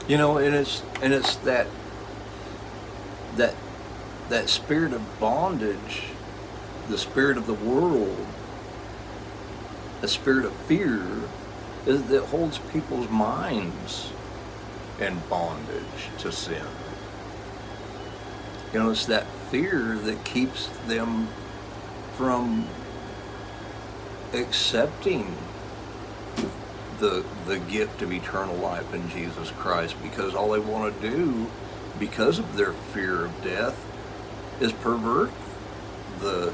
You know, and it's that that spirit of bondage, the spirit of the world, the spirit of fear, that holds people's minds in bondage to sin. You know, it's that fear that keeps them from accepting the gift of eternal life in Jesus Christ, because all they want to do, because of their fear of death, is pervert the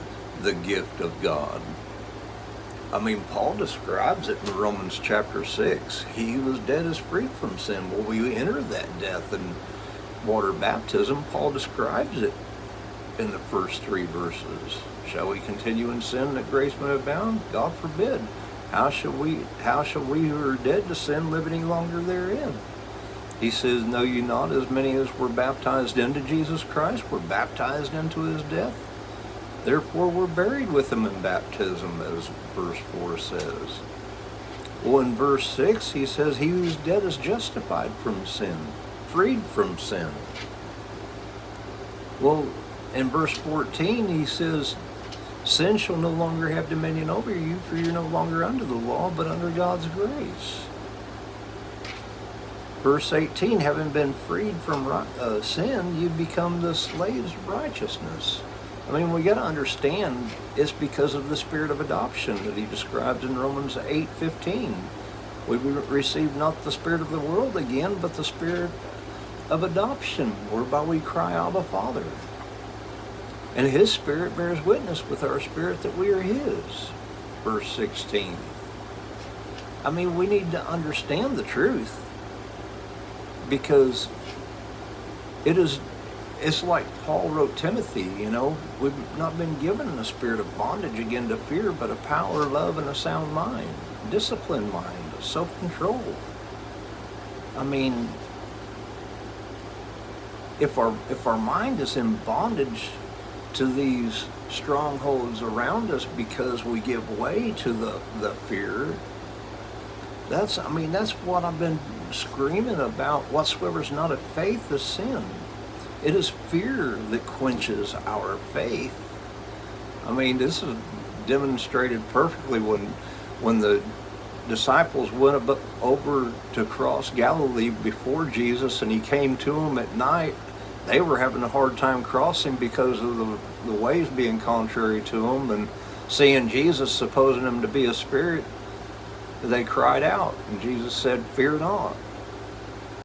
gift of God. I mean, Paul describes it in Romans chapter 6. He who was dead is freed from sin. Well, we enter that death in water baptism. Paul describes it in the first 3 verses. Shall we continue in sin that grace may abound? God forbid. How shall we who are dead to sin live any longer therein? He says, know you not, as many as were baptized into Jesus Christ were baptized into his death? Therefore we're buried with him in baptism, as verse 4 says. Well, in verse 6, he says, he who's dead is justified from sin, freed from sin. Well, in verse 14, he says, sin shall no longer have dominion over you, for you're no longer under the law, but under God's grace. Verse 18, having been freed from sin, you become the slaves of righteousness. I mean, we got to understand it's because of the spirit of adoption that he describes in Romans 8:15. We receive not the spirit of the world again, but the spirit of adoption, whereby we cry, Abba, Father. And his spirit bears witness with our spirit that we are his. Verse 16. I mean, we need to understand the truth, because it's like Paul wrote Timothy, you know, we've not been given a spirit of bondage again to fear, but a power, love, and a sound mind, disciplined mind, self-control. I mean, if our mind is in bondage to these strongholds around us because we give way to the fear, that's what I've been screaming about. Whatsoever's not of faith is sin. It is fear that quenches our faith. I mean, this is demonstrated perfectly when the disciples went over to cross Galilee before Jesus, and he came to them at night. They were having a hard time crossing because of the waves being contrary to them, and seeing Jesus, supposing him to be a spirit, they cried out, and Jesus said, fear not.